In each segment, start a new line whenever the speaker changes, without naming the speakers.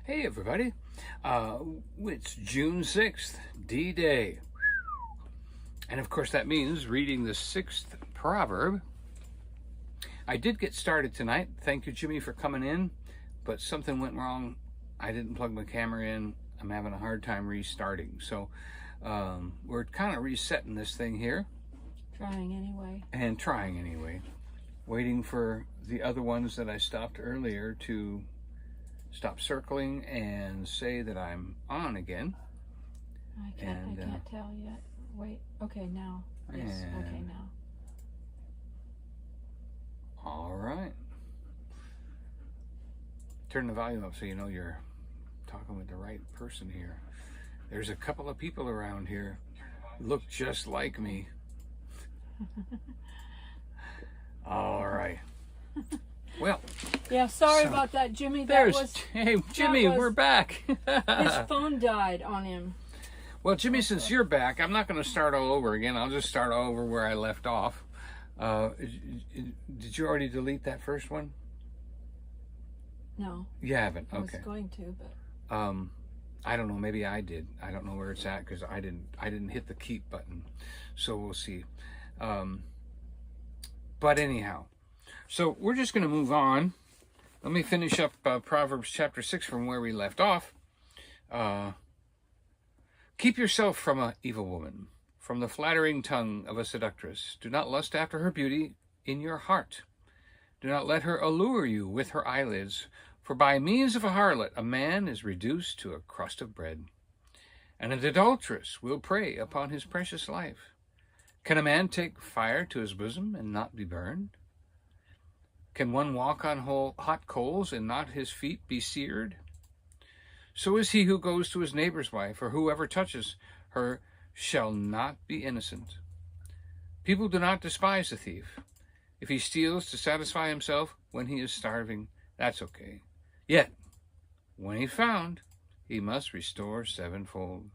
Hey everybody, it's June 6th, D-Day. And of course that means reading the 6th proverb. I did get started tonight. Thank you, Jimmy, for coming in, but something went wrong. I didn't plug my camera in. I'm having a hard time restarting. So we're kind of resetting this thing here.
Trying anyway.
Waiting for the other ones that I stopped earlier to stop circling and say that I'm on again.
I can't tell yet. Wait. Okay, now. Yes. Okay, now.
All right. Turn the volume up so you know you're talking with the right person here. There's a couple of people around here who look just like me. All right. Well,
yeah, sorry about that, Jimmy.
Hey, Jimmy, we're back.
His phone died on him.
Well, Jimmy, since you're back, I'm not going to start all over again. I'll just start all over where I left off. Did you already delete that first one?
No.
You haven't? Okay.
I was going to, but
I don't know. Maybe I did. I don't know where it's at because I didn't hit the keep button. So we'll see. But anyhow. So we're just going to move on. Let me finish up Proverbs chapter 6 from where we left off. Keep yourself from an evil woman, from the flattering tongue of a seductress. Do not lust after her beauty in your heart. Do not let her allure you with her eyelids, for by means of a harlot a man is reduced to a crust of bread, and an adulteress will prey upon his precious life. Can a man take fire to his bosom and not be burned? Can one walk on hot coals and not his feet be seared? So is he who goes to his neighbor's wife, or whoever touches her shall not be innocent. People do not despise a thief. If he steals to satisfy himself when he is starving, that's okay. Yet, when he's found, he must restore sevenfold.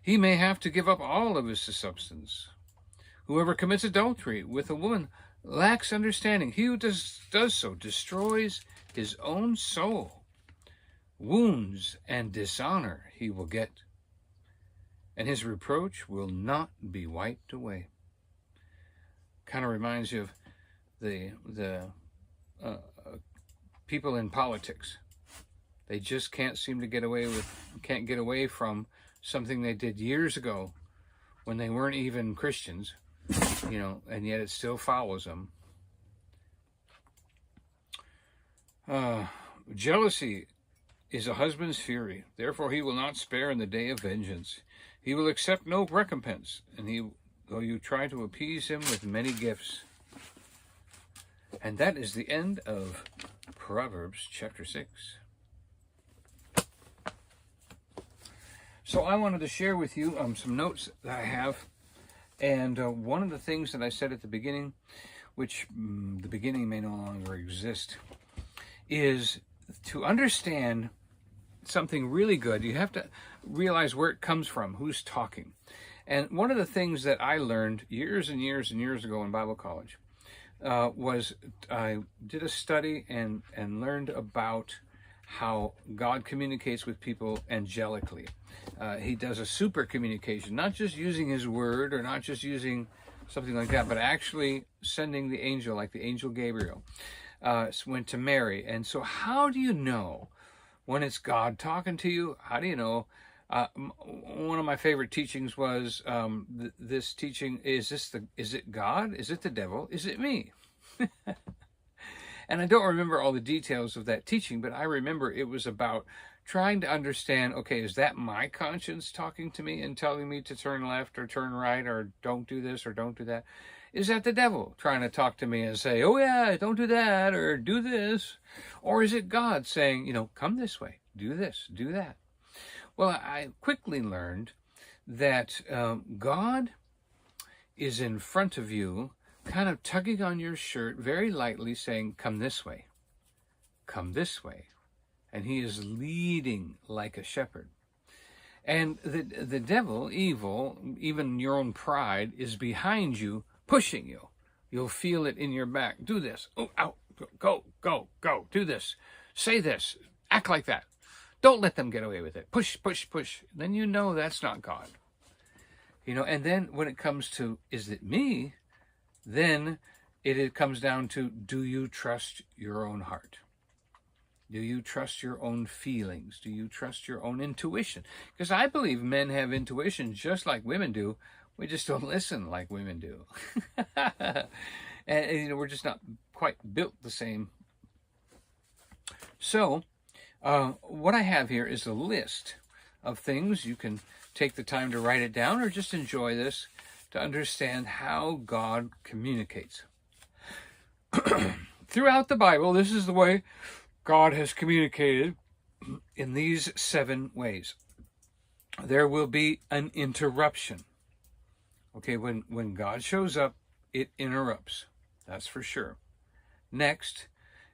He may have to give up all of his substance. Whoever commits adultery with a woman lacks understanding. He who does so destroys his own soul. Wounds and dishonor he will get, and his reproach will not be wiped away. Kind of reminds you of the people in politics. They just can't get away from something they did years ago when they weren't even Christians. And yet it still follows them. Jealousy is a husband's fury. Therefore he will not spare in the day of vengeance. He will accept no recompense, though you try to appease him with many gifts. And that is the end of Proverbs chapter 6. So I wanted to share with you some notes that I have. And one of the things that I said at the beginning, which the beginning may no longer exist, is to understand something really good. You have to realize where it comes from, who's talking. And one of the things that I learned years and years and years ago in Bible college was I did a study and learned about how God communicates with people angelically. He does a super communication, not just using his word or not just using something like that, but actually sending the angel, like the angel Gabriel went to Mary. And so how do you know when it's God talking to you? How do you know? One of my favorite teachings was this teaching, is it God? Is it the devil? Is it me? And I don't remember all the details of that teaching, but I remember it was about trying to understand, okay, is that my conscience talking to me and telling me to turn left or turn right or don't do this or don't do that? Is that the devil trying to talk to me and say, oh yeah, don't do that or do this? Or is it God saying, come this way, do this, do that? Well, I quickly learned that God is in front of you, kind of tugging on your shirt very lightly, saying, come this way, come this way. And he is leading like a shepherd. And the devil, evil, even your own pride, is behind you, pushing you. You'll feel it in your back. Do this. Oh, out. Go. Do this. Say this. Act like that. Don't let them get away with it. Push, push, push. Then you know that's not God. And then when it comes to, is it me? Then it comes down to, do you trust your own heart? Do you trust your own feelings? Do you trust your own intuition? Because I believe men have intuition just like women do. We just don't listen like women do. and we're just not quite built the same. So what I have here is a list of things. You can take the time to write it down or just enjoy this to understand how God communicates. Throughout the Bible, this is the way God has communicated in these 7 ways. There will be an interruption. Okay, when God shows up, it interrupts. That's for sure. Next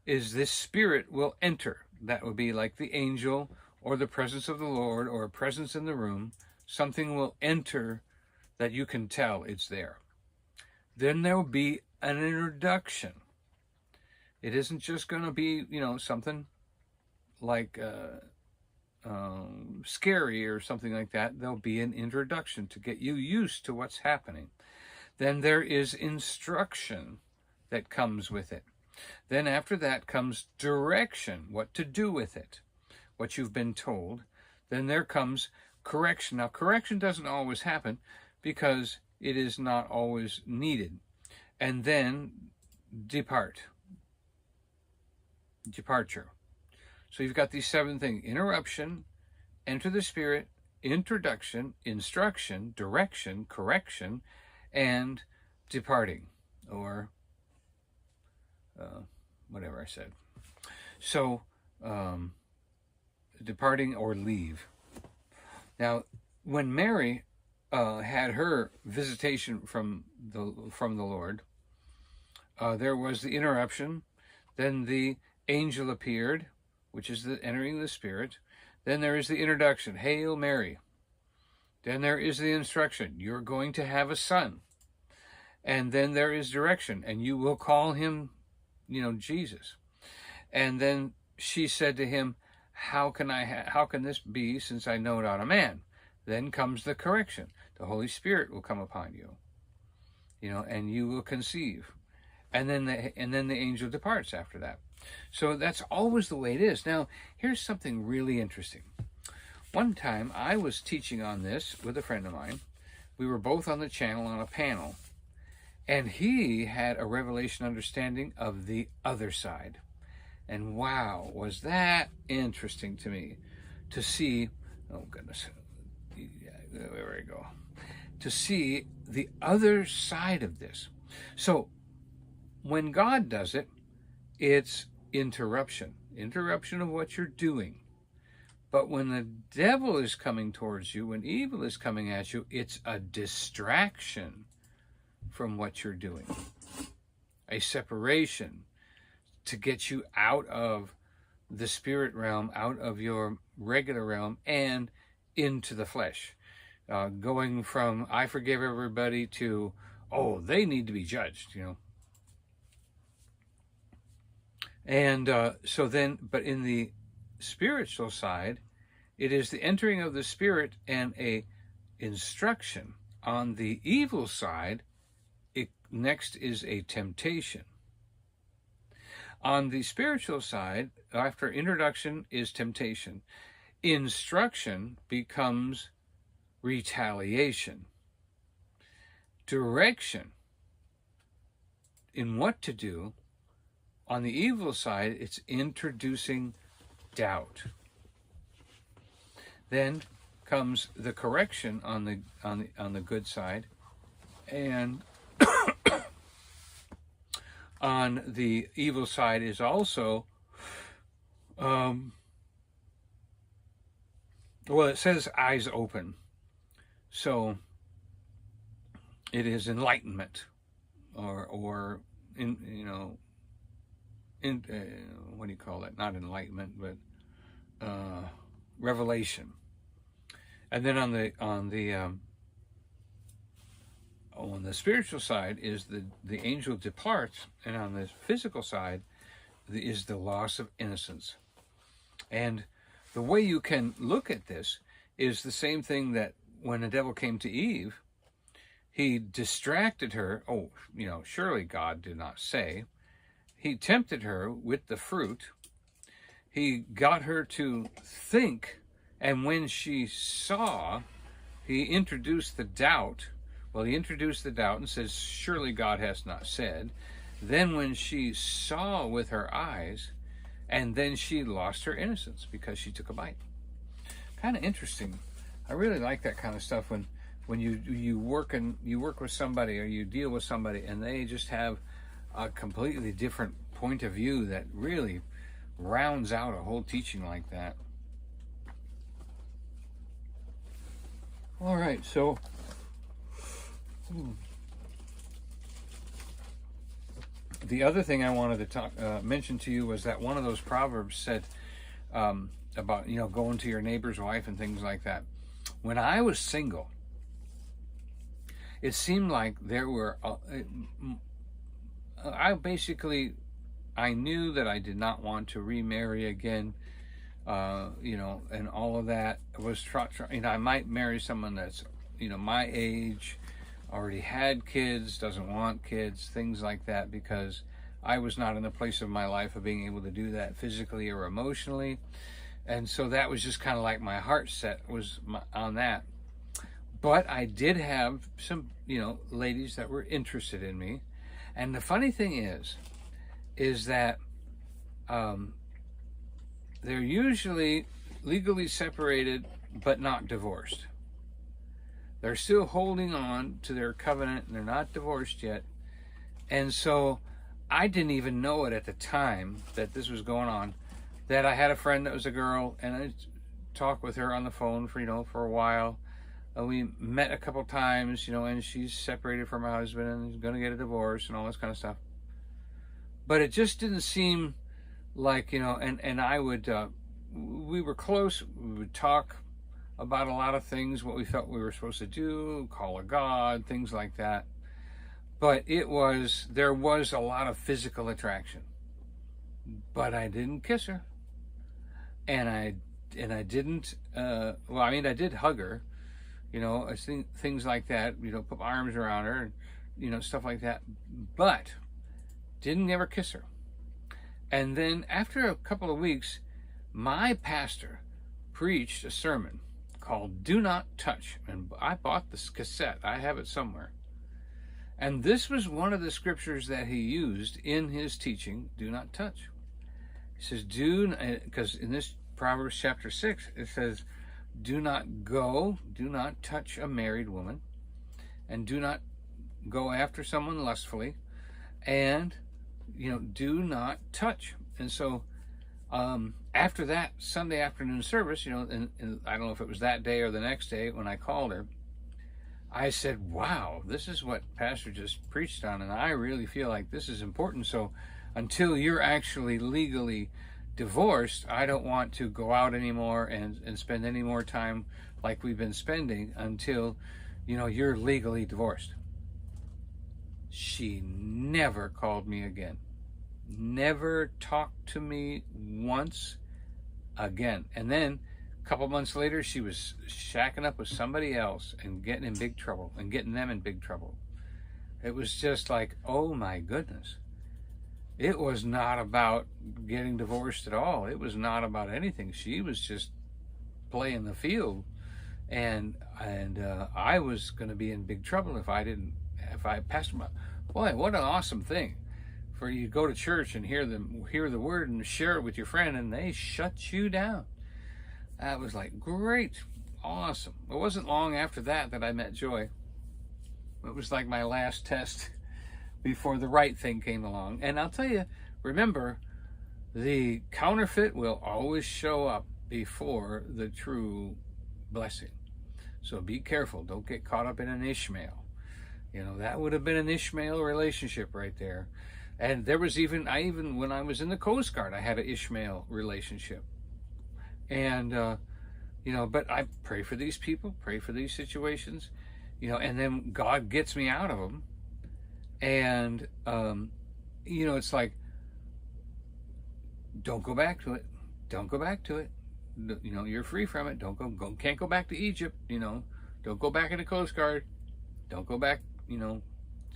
is this spirit will enter. That would be like the angel or the presence of the Lord or a presence in the room. Something will enter that you can tell it's there. Then there will be an introduction. It isn't just going to be, something like scary or something like that. There'll be an introduction to get you used to what's happening. Then there is instruction that comes with it. Then after that comes direction, what to do with it, what you've been told. Then there comes correction. Now, correction doesn't always happen because it is not always needed. And then departure. So you've got these 7 things: interruption, enter the spirit, introduction, instruction, direction, correction, and departing, or whatever I said. So departing or leave. Now, when Mary had her visitation from the Lord, there was the interruption. Then the angel appeared, which is the entering the spirit. Then there is the introduction, Hail Mary. Then there is the instruction, you're going to have a son. And then there is direction, and you will call him, Jesus. And then she said to him, how can this be, since I know not a man? Then comes the correction. The Holy Spirit will come upon you, and you will conceive. And then the angel departs after that. So that's always the way it is. Now, here's something really interesting. One time I was teaching on this with a friend of mine. We were both on the channel on a panel, and he had a revelation understanding of the other side. And wow, was that interesting to me to see, oh goodness, there we go, to see the other side of this. So when God does it, it's interruption of what you're doing. But when the devil is coming towards you, when evil is coming at you, it's a distraction from what you're doing. A separation to get you out of the spirit realm, out of your regular realm, and into the flesh. Going from, I forgive everybody, to, oh, they need to be judged, And so then, but in the spiritual side, it is the entering of the spirit and a instruction. On the evil side, next is a temptation. On the spiritual side, after introduction is temptation. Instruction becomes retaliation. Direction in what to do. On the evil side, it's introducing doubt. Then comes the correction on the good side, and on the evil side is also, well, it says eyes open, so it is enlightenment, or what do you call that? Not enlightenment, but revelation. And then on the spiritual side is the angel departs, and on the physical side is the loss of innocence. And the way you can look at this is the same thing that when the devil came to Eve, he distracted her. Oh, surely God did not say. He tempted her with the fruit. He got her to think, and when she saw, he introduced the doubt. Well, he introduced the doubt and says, surely God has not said. Then when she saw with her eyes, and then she lost her innocence because she took a bite. Kind of interesting. I really like that kind of stuff when you work with somebody, or you deal with somebody and they just have a completely different point of view that really rounds out a whole teaching like that. All right, so the other thing I wanted to mention to you was that one of those proverbs said about going to your neighbor's wife and things like that. When I was single, it seemed like there were I knew that I did not want to remarry again, and all of that was I might marry someone that's my age, already had kids, doesn't want kids, things like that, because I was not in the place of my life of being able to do that physically or emotionally. And so that was just kind of like my heart set was on that. But I did have some, ladies that were interested in me. And the funny thing is that they're usually legally separated but not divorced. They're still holding on to their covenant and they're not divorced yet. And so I didn't even know it at the time that this was going on, that I had a friend that was a girl, and I talked with her on the phone for a while. We met a couple times, and she's separated from her husband and is going to get a divorce and all this kind of stuff. But it just didn't seem like, and I would, we were close. We would talk about a lot of things, what we felt we were supposed to do, call a God, things like that. But there was a lot of physical attraction. But I didn't kiss her. And I didn't, I did hug her, I think things like that, put my arms around her, and, stuff like that, but didn't ever kiss her. And then after a couple of weeks, my pastor preached a sermon called Do Not Touch. And I bought this cassette. I have it somewhere. And this was one of the scriptures that he used in his teaching, do not touch. He says, because in this Proverbs chapter 6, it says, do not touch a married woman, and do not go after someone lustfully, and, do not touch. And so after that Sunday afternoon service, and I don't know if it was that day or the next day when I called her, I said, wow, this is what Pastor just preached on, and I really feel like this is important. So until you're actually legally divorced, I don't want to go out anymore and spend any more time like we've been spending until, you're legally divorced. She never called me again. Never talked to me once again. And then a couple months later, she was shacking up with somebody else and getting in big trouble and getting them in big trouble. It was just like, oh my goodness. It was not about getting divorced at all. It was not about anything. She was just playing the field, and I was going to be in big trouble if I passed my. Boy, what an awesome thing for you to go to church and hear the word and share it with your friend, and they shut you down. That was like great, awesome. It wasn't long after that I met Joy. It was like my last test before the right thing came along. And I'll tell you, remember, the counterfeit will always show up before the true blessing. So be careful. Don't get caught up in an Ishmael. That would have been an Ishmael relationship right there. And there was even when I was in the Coast Guard, I had an Ishmael relationship. And, but I pray for these people, pray for these situations, and then God gets me out of them. And, it's like, don't go back to it. Don't go back to it. You know, you're free from it. Don't go. Can't go back to Egypt. You know, don't go back in the Coast Guard. Don't go back. You know,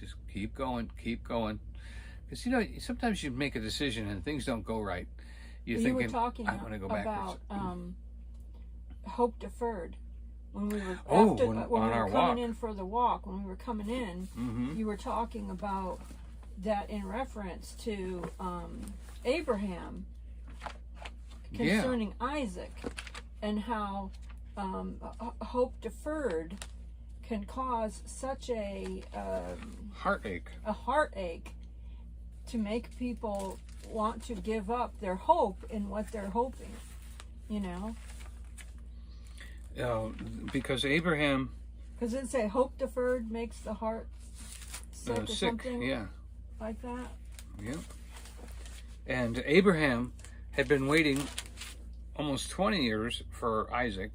just keep going. Keep going. Because, you know, sometimes you make a decision and things don't go right. You're thinking,
were talking
I want to go backwards.
About hope deferred. When we were
when we
were coming in for the walk, when we were coming in, you were talking about that in reference to Abraham concerning Isaac, and how hope deferred can cause such a
heartache
to make people want to give up their hope in what they're hoping, you know.
Because Abraham...
Because it say hope deferred makes the heart sick or something like that.
Yeah. And Abraham had been waiting almost 20 years for Isaac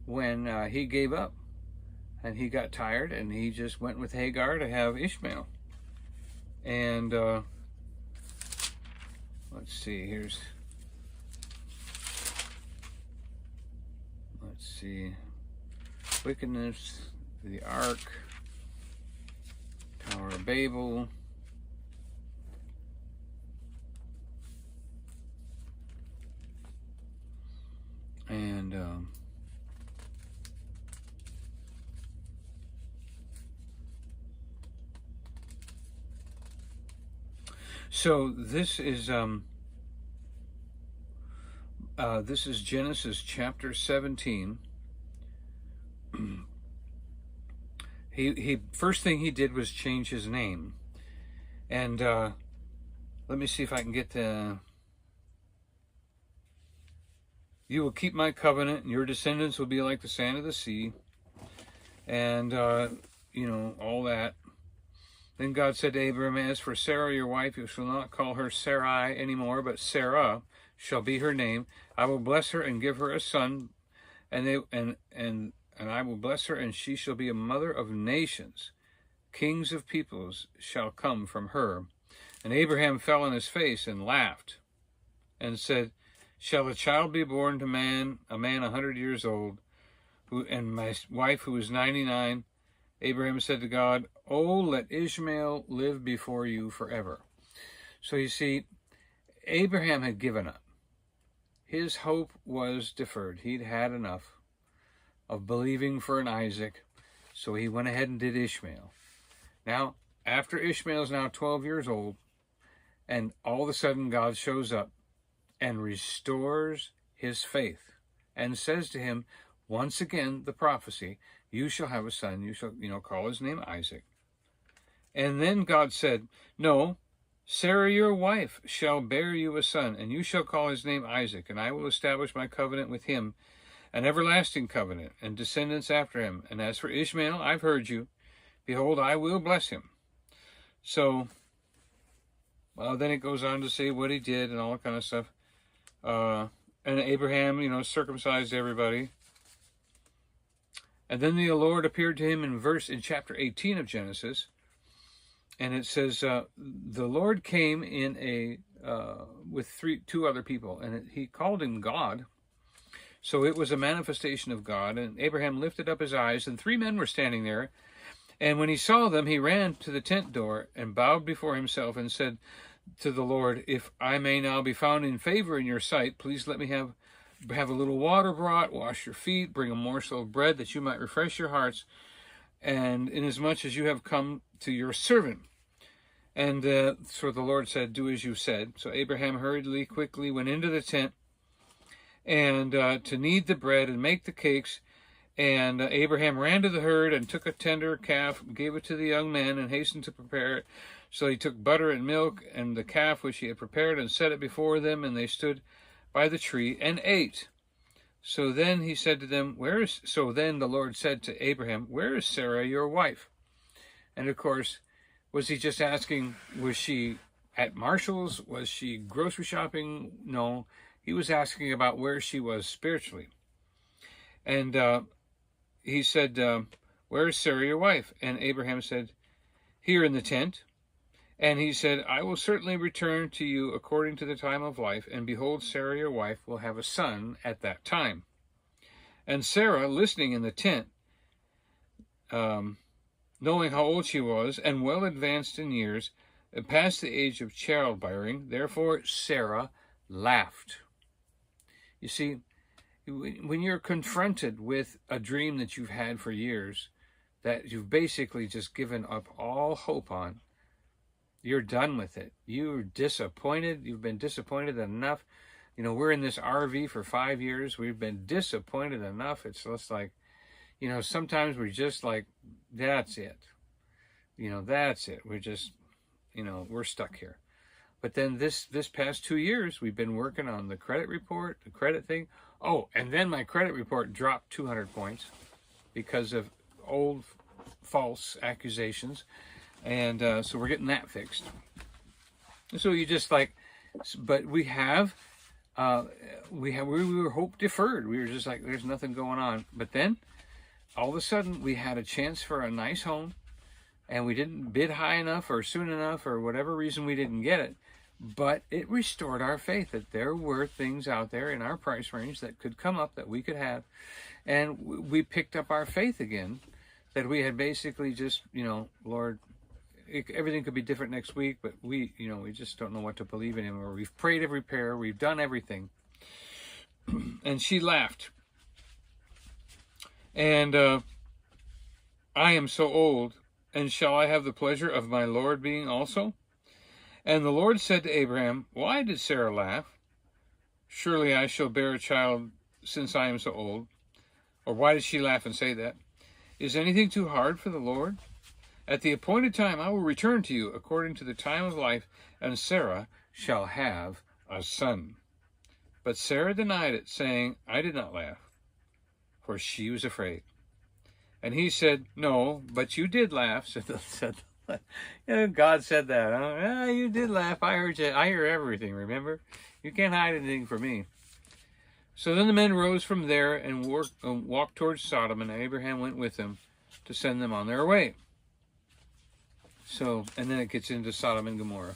when he gave up. And he got tired and he just went with Hagar to have Ishmael. And let's see, let's see, wickedness, the ark, Tower of Babel, and so this is Genesis chapter 17. He first thing he did was change his name, and let me see if I can get the. You will keep my covenant, and your descendants will be like the sand of the sea, and you know, all that. Then God said to Abram, as for Sarah your wife, you shall not call her Sarai anymore, but Sarah shall be her name. I will bless her and give her a son, and I will bless her, and she shall be a mother of nations. Kings of peoples shall come from her. And Abraham fell on his face and laughed, and said, shall a child be born to a man 100 years old, and my wife who is 99? Abraham said to God, oh, let Ishmael live before you forever. So you see, Abraham had given up. His hope was deferred. He'd had enough of believing for an Isaac, so he went ahead and did Ishmael. Now, after Ishmael's now 12 years old, and all of a sudden God shows up and restores his faith and says to him, once again, the prophecy, you shall have a son, you shall, call his name Isaac. And then God said, no, Sarah your wife shall bear you a son, and you shall call his name Isaac, and I will establish my covenant with him, an everlasting covenant, and descendants after him. And as for Ishmael, I've heard you. Behold, I will bless him. So, well, then it goes on to say what he did and all that kind of stuff. And Abraham, circumcised everybody. And then the Lord appeared to him in chapter 18 of Genesis. And it says, the Lord came in with two other people, and he called him God. So it was a manifestation of God. And Abraham lifted up his eyes, and 3 men were standing there. And when he saw them, he ran to the tent door and bowed before himself and said to the Lord, if I may now be found in favor in your sight, please let me have a little water brought, wash your feet, bring a morsel of bread that you might refresh your hearts, and inasmuch as you have come to your servant. And so the Lord said, do as you said. So Abraham hurriedly, quickly went into the tent and to knead the bread and make the cakes. And Abraham ran to the herd and took a tender calf, gave it to the young man, and hastened to prepare it. So he took butter and milk and the calf which he had prepared and set it before them, and they stood by the tree and ate. So then he said to them, So then the Lord said to Abraham, where is Sarah your wife? And of course, was he just asking, was she at Marshall's? Was she grocery shopping? No, he was asking about where she was spiritually. And he said, where is Sarah your wife? And Abraham said, here in the tent. And he said, I will certainly return to you according to the time of life, and behold, Sarah your wife will have a son at that time. And Sarah, listening in the tent, knowing how old she was, and well advanced in years, past the age of childbearing, therefore Sarah laughed. You see, when you're confronted with a dream that you've had for years, that you've basically just given up all hope on, you're done with it. You're disappointed. You've been disappointed enough. You know, we're in this RV for 5 years. We've been disappointed enough. It's just like, you know, sometimes we're just like, that's it. You know, that's it. We're just, you know, we're stuck here. But then this past 2 years, we've been working on the credit report, the credit thing. Oh, and then my credit report dropped 200 points because of old false accusations. And so we're getting that fixed. So you just like, but we were hope deferred. We were just like, there's nothing going on. But then all of a sudden we had a chance for a nice home, and we didn't bid high enough or soon enough or whatever reason we didn't get it. But it restored our faith that there were things out there in our price range that could come up that we could have. And we picked up our faith again, that we had basically just, you know, Lord, everything could be different next week, but we just don't know what to believe in anymore. We've prayed every prayer. We've done everything. And she laughed. And I am so old, and shall I have the pleasure of my Lord being also? And the Lord said to Abraham, why did Sarah laugh? Surely I shall bear a child since I am so old. Or why did she laugh and say that? Is anything too hard for the Lord? At the appointed time I will return to you according to the time of life, and Sarah shall have a son. But Sarah denied it, saying, I did not laugh, for she was afraid. And he said, no, but you did laugh, said God said that. Huh? You did laugh. I heard you. I hear everything, remember? You can't hide anything from me. So then the men rose from there and walked towards Sodom, and Abraham went with them to send them on their way. So, and then it gets into Sodom and Gomorrah,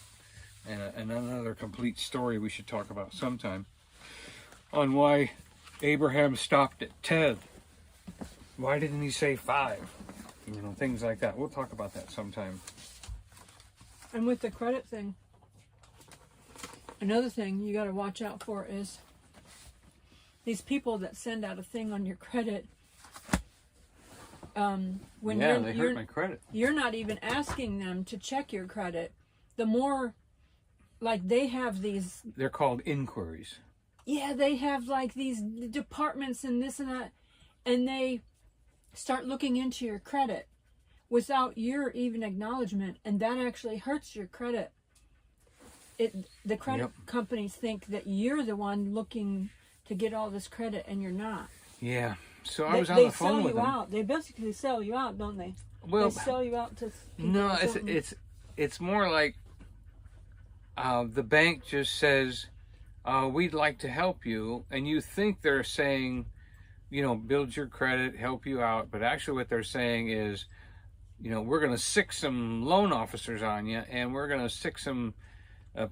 and another complete story we should talk about sometime, on why Abraham stopped at 10. Why didn't he say 5? You know, things like that. We'll talk about that sometime.
And with the credit thing, another thing you got to watch out for is these people that send out a thing on your credit. When
they hurt my credit.
You're not even asking them to check your credit. The more, like, they have these...
They're called inquiries.
Yeah, they have, like, these departments and this and that, and they start looking into your credit without your even acknowledgement, and that actually hurts your credit. The credit companies think that you're the one looking to get all this credit, and you're not.
Yeah. So I was on the phone with them.
Out. They basically sell you out, don't they?
Well,
they sell you out to people.
No, it's more like the bank just says, we'd like to help you, and you think they're saying, you know, build your credit, help you out, but actually what they're saying is, you know, we're going to sick some loan officers on you, and we're going to sick some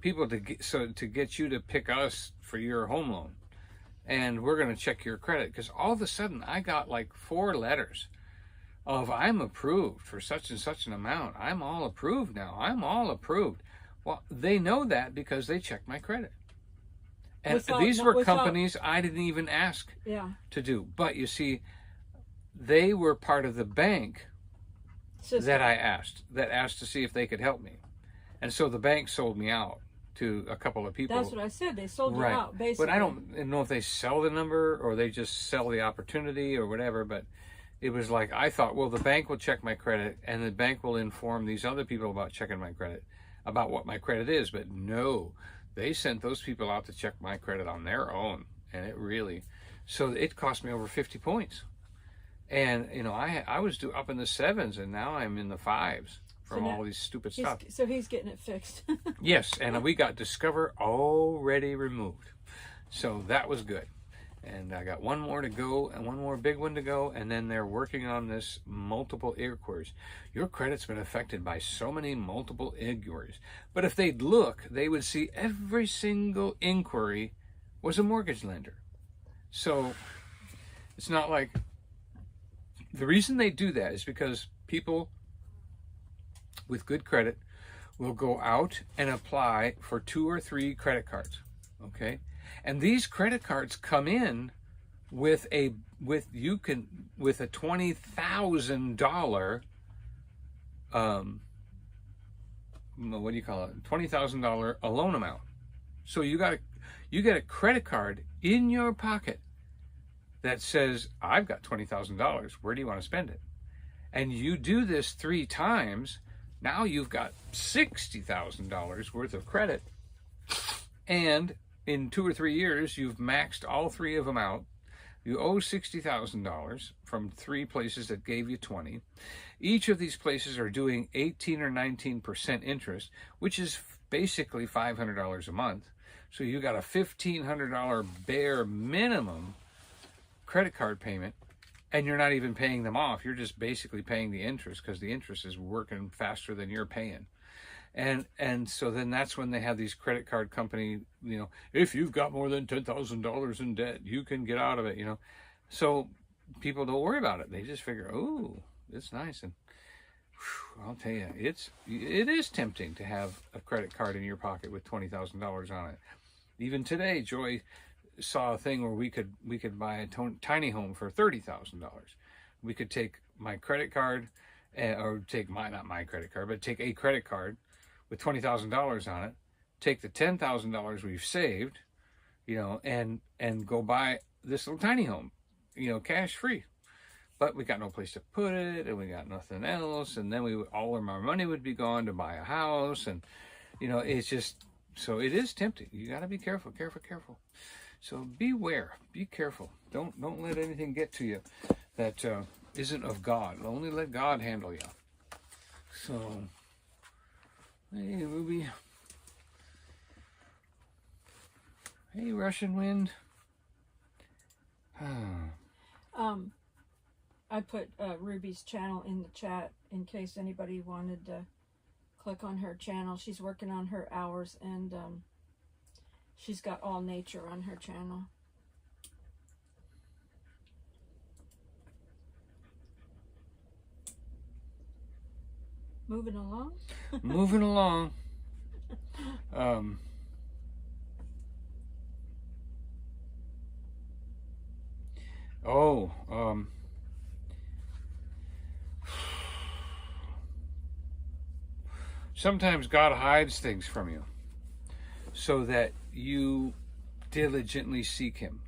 people to get you to pick us for your home loan. And we're going to check your credit, because all of a sudden I got like 4 letters of I'm approved for such and such an amount. I'm all approved now. I'm all approved. Well, they know that because they checked my credit. And these were companies I didn't even ask to do. But you see, they were part of the bank that I asked to see if they could help me. And so the bank sold me out to a couple of people.
That's what I said. They sold you out, basically.
But I don't know if they sell the number or they just sell the opportunity or whatever. But it was like, I thought, well, the bank will check my credit and the bank will inform these other people about checking my credit, about what my credit is. But no, they sent those people out to check my credit on their own. And so it cost me over 50 points. And, you know, I was up in the 7s, and now I'm in the 5s. From all these stupid stuff.
So he's getting it fixed.
Yes, and we got Discover already removed. So that was good. And I got one more to go, and one more big one to go, and then they're working on this multiple inquiries. Your credit's been affected by so many multiple inquiries. But if they'd look, they would see every single inquiry was a mortgage lender. So it's not like, the reason they do that is because people with good credit will go out and apply for 2 or 3 credit cards, okay? And these credit cards come in with a $20,000 what do you call it? $20,000 a loan amount. So you get a credit card in your pocket that says, I've got $20,000. Where do you want to spend it? And you do this 3 times. Now you've got $60,000 worth of credit. And in 2 or 3 years, you've maxed all 3 of them out. You owe $60,000 from 3 places that gave you 20. Each of these places are doing 18 or 19% interest, which is basically $500 a month. So you got a $1,500 bare minimum credit card payment, and you're not even paying them off. You're just basically paying the interest because the interest is working faster than you're paying. And so then that's when they have these credit card company, you know, if you've got more than $10,000 in debt, you can get out of it, you know. So people don't worry about it. They just figure, oh, it's nice. And whew, I'll tell you, it is tempting to have a credit card in your pocket with $20,000 on it. Even today, Joy saw a thing where we could buy a tiny home for $30,000. We could take my credit card, or take not my credit card, but take a credit card with $20,000 on it, take the $10,000 we've saved, you know, and go buy this little tiny home, you know, cash free. But we got no place to put it, and we got nothing else, and then all of our money would be gone to buy a house, and you know, it's just, so it is tempting. You got to be careful. So beware, be careful. Don't let anything get to you that isn't of God. Only let God handle you. So, hey, Ruby. Hey, Russian wind.
I put Ruby's channel in the chat in case anybody wanted to click on her channel. She's working on her hours, and she's got all nature on her channel. Moving along.
Moving along. Sometimes God hides things from you so that you diligently seek him.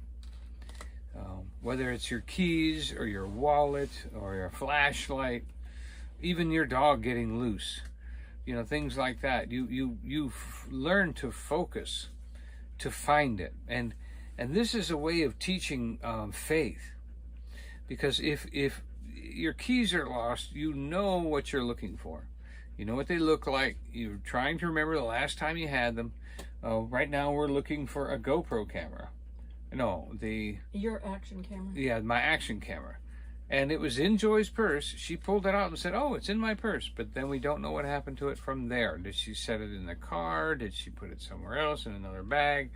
Whether it's your keys or your wallet or your flashlight, even your dog getting loose, you know, things like that. You learn to focus to find it, and this is a way of teaching faith, because if your keys are lost, you know what you're looking for. You know what they look like. You're trying to remember the last time you had them. Right now we're looking for a GoPro camera. No,
your action camera.
Yeah, my action camera. And it was in Joy's purse. She pulled it out and said, oh, it's in my purse. But then we don't know what happened to it from there. Did she set it in the car? Did she put it somewhere else in another bag?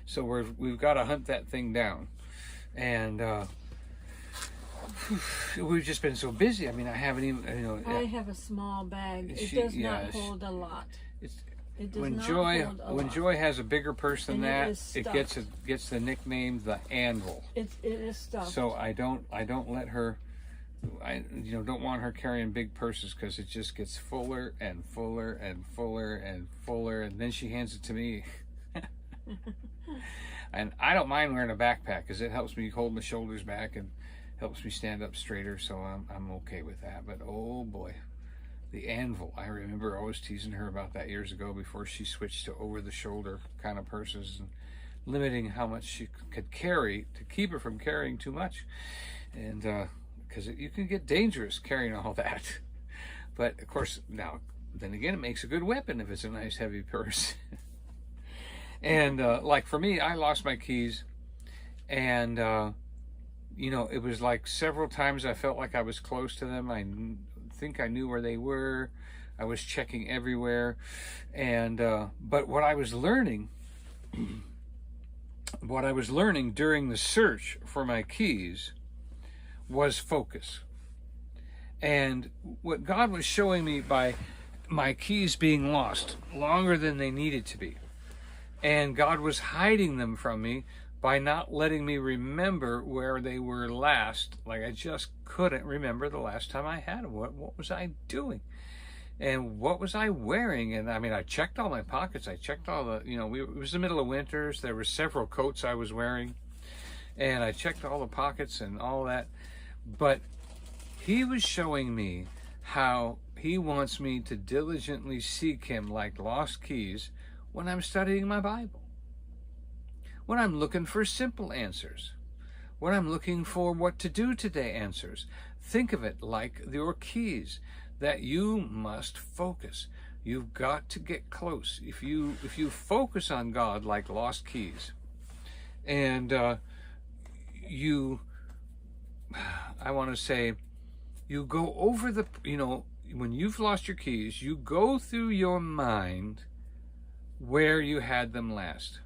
So we've got to hunt that thing down. And we've just been so busy. I mean, I haven't even, you know.
I have a small bag. It does not hold a lot. It does
when
not
Joy
hold a
when
lot.
Joy has a bigger purse than
And
that, it gets the nickname the Anvil.
It is stuffed.
So I don't let her. I don't want her carrying big purses, because it just gets fuller and fuller and fuller and fuller, and then she hands it to me. And I don't mind wearing a backpack because it helps me hold my shoulders back and helps me stand up straighter, so I'm okay with that. But oh boy, the Anvil. I remember always teasing her about that years ago before she switched to over-the-shoulder kind of purses and limiting how much she could carry to keep her from carrying too much. And because you can get dangerous carrying all that. But of course, now, then again, it makes a good weapon if it's a nice heavy purse. And like for me, I lost my keys, And, it was like several times I felt like I was close to them. I think I knew where they were. I was checking everywhere. And, but what I was learning during the search for my keys was focus. And what God was showing me by my keys being lost longer than they needed to be, and God was hiding them from me by not letting me remember where they were last. Like, I just couldn't remember the last time I had them. What was I doing? And what was I wearing? And I mean, I checked all my pockets. I checked all the, it was the middle of winter. So there were several coats I was wearing. And I checked all the pockets and all that. But he was showing me how he wants me to diligently seek him like lost keys when I'm studying my Bible, when I'm looking for simple answers, when I'm looking for what to do today answers. Think of it like your keys, that you must focus. You've got to get close. If you focus on God like lost keys, and I want to say, you go over the, when you've lost your keys, you go through your mind where you had them last.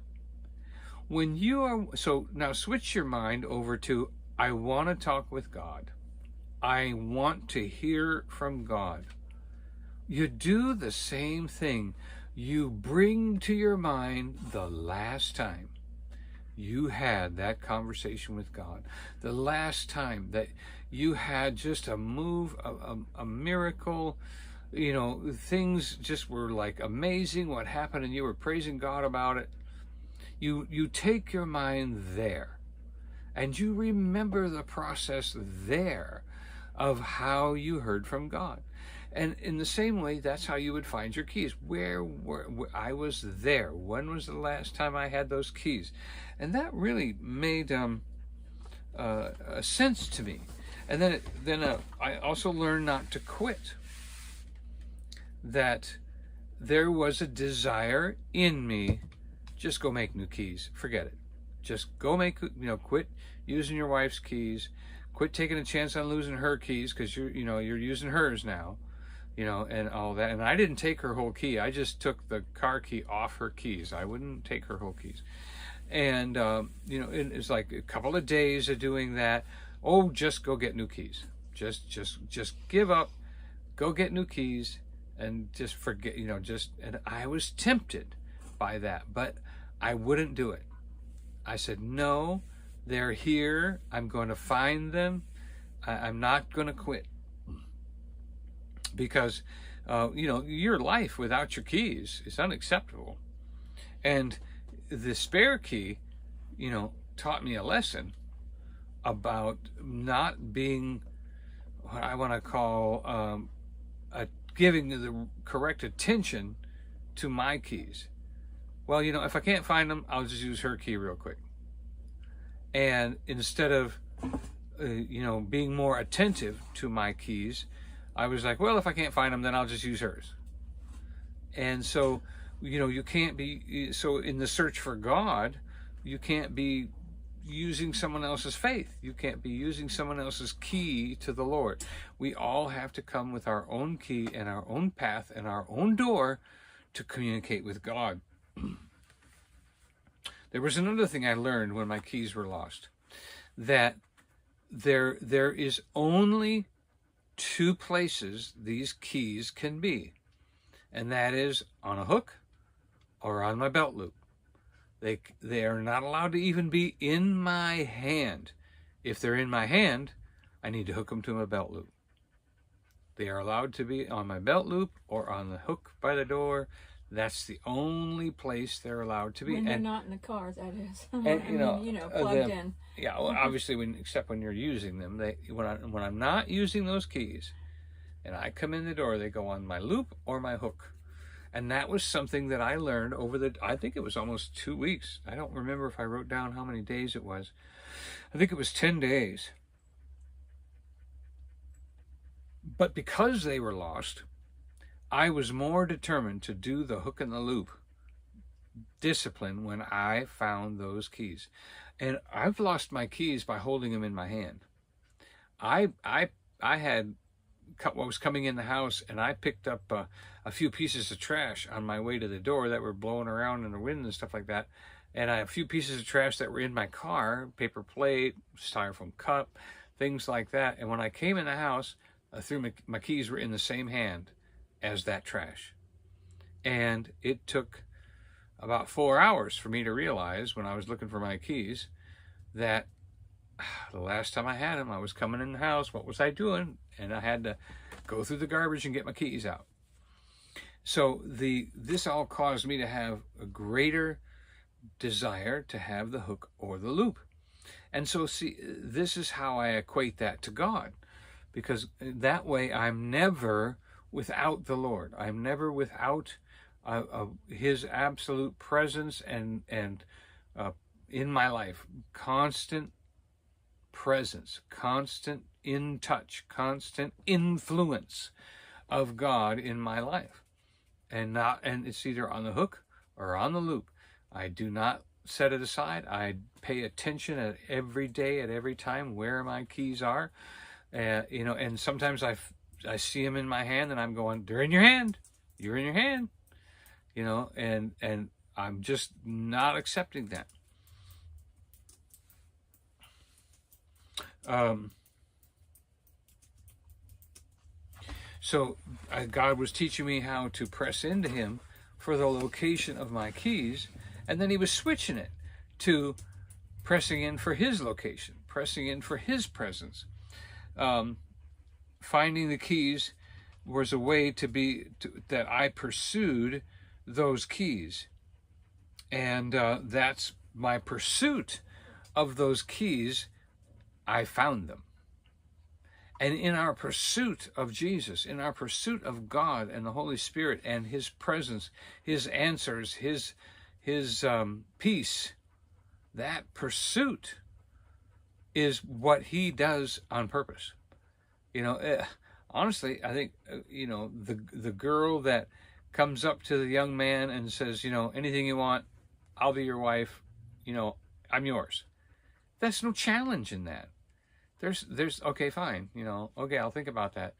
When you are, so now switch your mind over to, I want to talk with God. I want to hear from God. You do the same thing. You bring to your mind the last time you had that conversation with God, the last time that you had just a move, a miracle, things just were like amazing what happened, and you were praising God about it. You take your mind there, and you remember the process there of how you heard from God. And in the same way, that's how you would find your keys. Where I was there. When was the last time I had those keys? And that really made a sense to me. And then I also learned not to quit. That there was a desire in me, just go make new keys. Forget it. Just go make, quit using your wife's keys. Quit taking a chance on losing her keys, because you're using hers now, and all that. And I didn't take her whole key. I just took the car key off her keys. I wouldn't take her whole keys. And, it's like a couple of days of doing that. Oh, just go get new keys. Just give up, go get new keys, and just forget, and I was tempted by that, but I wouldn't do it. I said, no, they're here. I'm going to find them. I'm not going to quit. Because, your life without your keys is unacceptable. And the spare key, taught me a lesson about not being what I want to call giving the correct attention to my keys. Well, if I can't find them, I'll just use her key real quick. And instead of, being more attentive to my keys, I was like, well, if I can't find them, then I'll just use hers. And so, you can't be, so in the search for God, you can't be using someone else's faith. You can't be using someone else's key to the Lord. We all have to come with our own key and our own path and our own door to communicate with God. There was another thing I learned when my keys were lost, that there is only two places these keys can be, and that is on a hook or on my belt loop. They are not allowed to even be in my hand. If they're in my hand, I need to hook them to my belt loop. They are allowed to be on my belt loop or on the hook by the door. That's the only place they're allowed to be.
When they're not in the car, that is.
And,
plugged in.
Yeah, well, obviously, except when you're using them. When I'm not using those keys, and I come in the door, they go on my loop or my hook. And that was something that I learned over I think it was almost 2 weeks. I don't remember if I wrote down how many days it was. I think it was 10 days. But because they were lost, I was more determined to do the hook and the loop discipline when I found those keys. And I've lost my keys by holding them in my hand. I had was coming in the house, and I picked up a few pieces of trash on my way to the door that were blowing around in the wind and stuff like that. And I had a few pieces of trash that were in my car, paper plate, styrofoam cup, things like that. And when I came in the house, I threw my keys were in the same hand as that trash. And it took about 4 hours for me to realize, when I was looking for my keys, that the last time I had them, I was coming in the house. What was I doing? And I had to go through the garbage and get my keys out. So this all caused me to have a greater desire to have the hook or the loop. And so, see, this is how I equate that to God, because that way I'm never without the Lord. I'm never without his absolute presence and in my life, constant presence, constant in touch, constant influence of God in my life, and it's either on the hook or on the loop. I do not set it aside. I pay attention at every day, at every time, where my keys are. And sometimes I see them in my hand, and I'm going, they're in your hand. You're in your hand. And I'm just not accepting that. So God was teaching me how to press into him for the location of my keys, and then he was switching it to pressing in for his location, pressing in for his presence. Finding the keys was a way that I pursued those keys, and that's my pursuit of those keys. I found them. And in our pursuit of Jesus, in our pursuit of God and the Holy Spirit and his presence, his answers, his peace, that pursuit is what he does on purpose. Honestly, I think, the girl that comes up to the young man and says, anything you want, I'll be your wife, I'm yours. That's no challenge in that. There's okay, fine, okay, I'll think about that.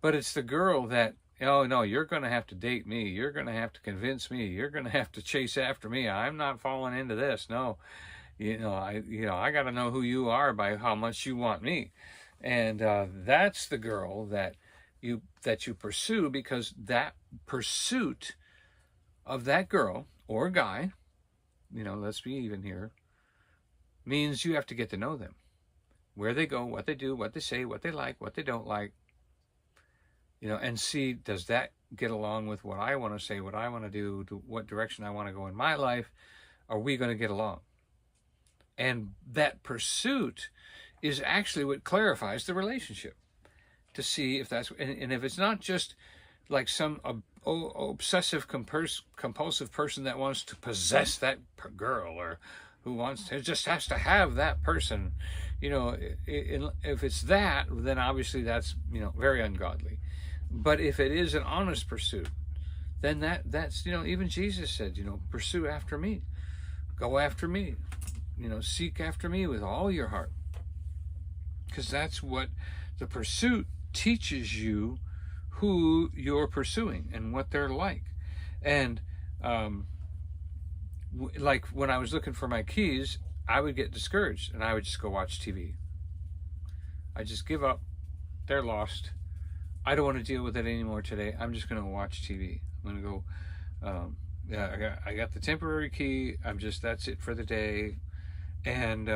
But it's the girl that, oh no, you're going to have to date me. You're going to have to convince me. You're going to have to chase after me. I'm not falling into this. No, I got to know who you are by how much you want me. And that's the girl that you pursue, because that pursuit of that girl or guy, let's be even here, means you have to get to know them. Where they go, what they do, what they say, what they like, what they don't like, and see, does that get along with what I want to say, what I want to do, what direction I want to go in my life? Are we going to get along? And that pursuit is actually what clarifies the relationship, to see if that's, and if it's not just like some obsessive compulsive person that wants to possess that girl, or who just has to have that person, if it's that, then obviously that's, very ungodly. But if it is an honest pursuit, then that's, even Jesus said, pursue after me, go after me, seek after me with all your heart. Because that's what the pursuit teaches you, who you're pursuing and what they're like. And, like when I was looking for my keys, I would get discouraged and I would just go watch TV. I just give up. They're lost. I don't want to deal with it anymore today. I'm just going to watch TV. I'm going to go, I got the temporary key. That's it for the day. And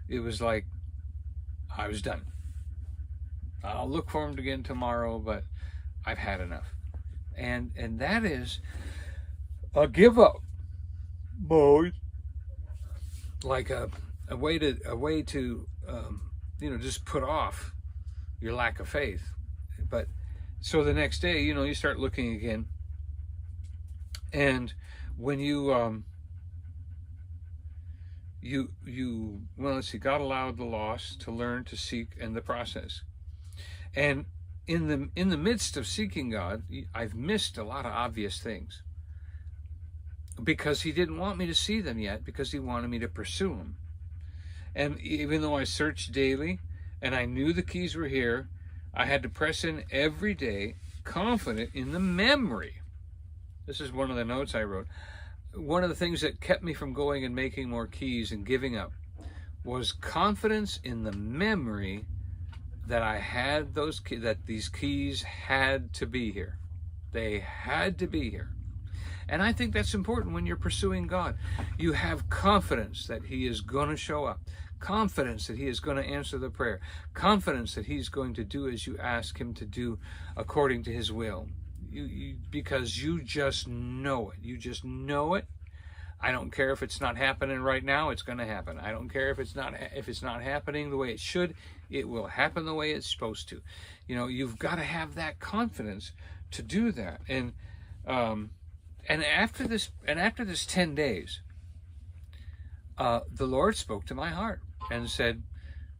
it was like, I was done. I'll look for them again tomorrow, but I've had enough. And that is a give up mode, like a way to just put off your lack of faith. But so the next day, you start looking again, and when God allowed the lost to learn to seek in the process. And in the midst of seeking God, I've missed a lot of obvious things. because he didn't want me to see them yet, because he wanted me to pursue them. And even though I searched daily and I knew the keys were here, I had to press in every day, confident in the memory. This is one of the notes I wrote. One of the things that kept me from going and making more keys and giving up was confidence in the memory that I had that these keys had to be here. They had to be here. And I think that's important when you're pursuing God. You have confidence that he is going to show up. Confidence that he is going to answer the prayer. Confidence that he's going to do as you ask him to do according to his will. Because you just know it. You just know it. I don't care if it's not happening right now, it's going to happen. I don't care if it's not happening the way it should, it will happen the way it's supposed to. You know, you've got to have that confidence to do that. And after this 10 days, the Lord spoke to my heart and said,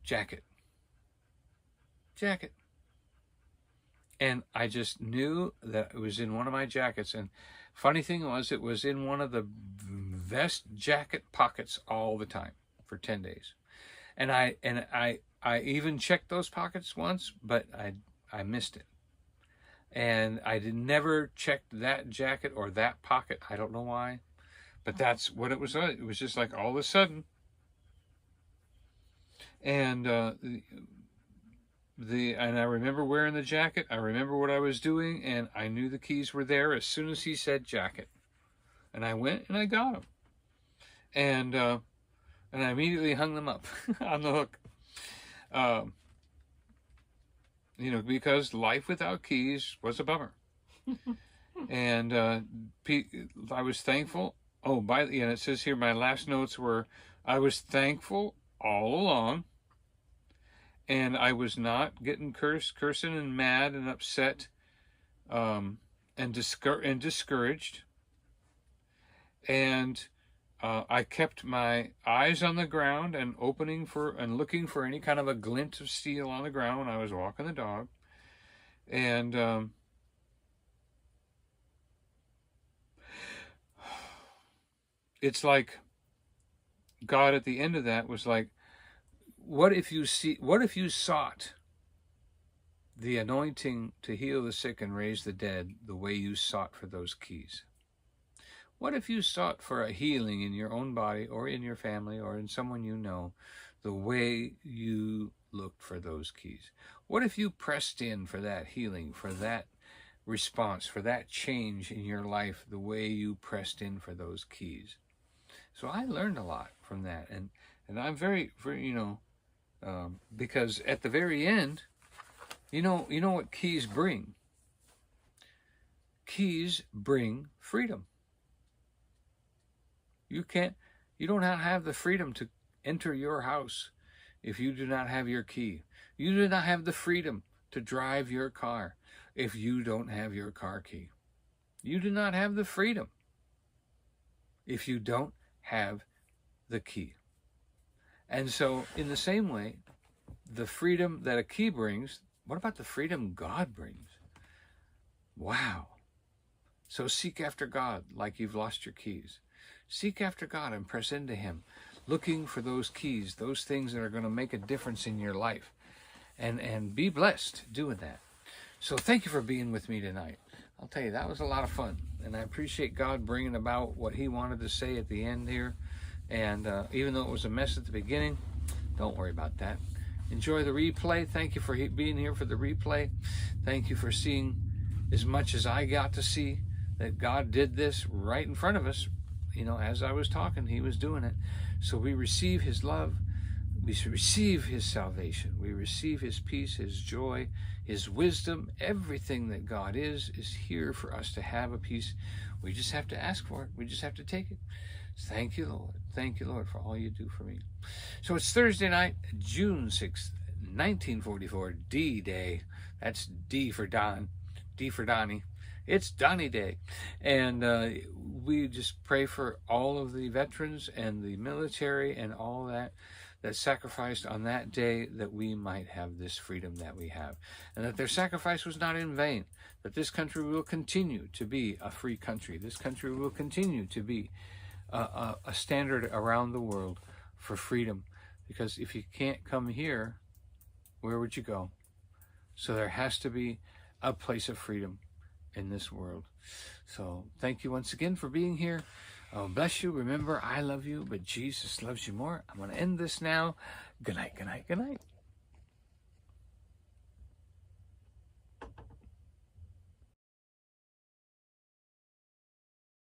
jacket. And I just knew that it was in one of my jackets. And funny thing was, it was in one of the vest jacket pockets all the time for 10 days. And I even checked those pockets once, but I missed it. And I never checked that jacket or that pocket. I don't know why, but that's what it was. It was just like all of a sudden. And and I remember wearing the jacket. I remember what I was doing, and I knew the keys were there as soon as he said jacket. And I went and I got them. And I immediately hung them up on the hook. You know, because life without keys was a bummer. And I was thankful. Oh, and it says here, my last notes were, I was thankful all along. And I was not getting cursing and mad and upset and discouraged. And I kept my eyes on the ground and looking for any kind of a glint of steel on the ground when I was walking the dog. And it's like God at the end of that was like, what if you sought the anointing to heal the sick and raise the dead the way you sought for those keys? What if you sought for a healing in your own body or in your family or in someone you know the way you looked for those keys? What if you pressed in for that healing, for that response, for that change in your life the way you pressed in for those keys? So I learned a lot from that. And I'm very, because at the very end, you know what keys bring? Keys bring freedom. You don't have the freedom to enter your house if you do not have your key. You do not have the freedom to drive your car if you don't have your car key. You do not have the freedom if you don't have the key. And so in the same way, the freedom that a key brings, what about the freedom God brings? Wow. So seek after God like you've lost your keys. Seek after God and press into him, looking for those keys, those things that are going to make a difference in your life. And be blessed doing that. So thank you for being with me tonight. I'll tell you, that was a lot of fun. And I appreciate God bringing about what he wanted to say at the end here. And even though it was a mess at the beginning, don't worry about that. Enjoy the replay. Thank you for being here for the replay. Thank you for seeing as much as I got to see, that God did this right in front of us. You know, as I was talking, he was doing it. So we receive his love. We receive his salvation. We receive his peace, his joy, his wisdom. Everything that God is here for us to have a peace. We just have to ask for it. We just have to take it. Thank you, Lord. Thank you, Lord, for all you do for me. So it's Thursday night, June 6th, 1944, D-Day. That's D for Don, D for Donny. It's Donny Day. And we just pray for all of the veterans and the military and all that that sacrificed on that day that we might have this freedom that we have, and that their sacrifice was not in vain, that this country will continue to be a free country. This country will continue to be a standard around the world for freedom, because if you can't come here, where would you go? So there has to be a place of freedom in this world. So thank you once again for being here. Oh, bless you. Remember, I love you, but Jesus loves you more. I'm going to end this now. Good night, good night, good night.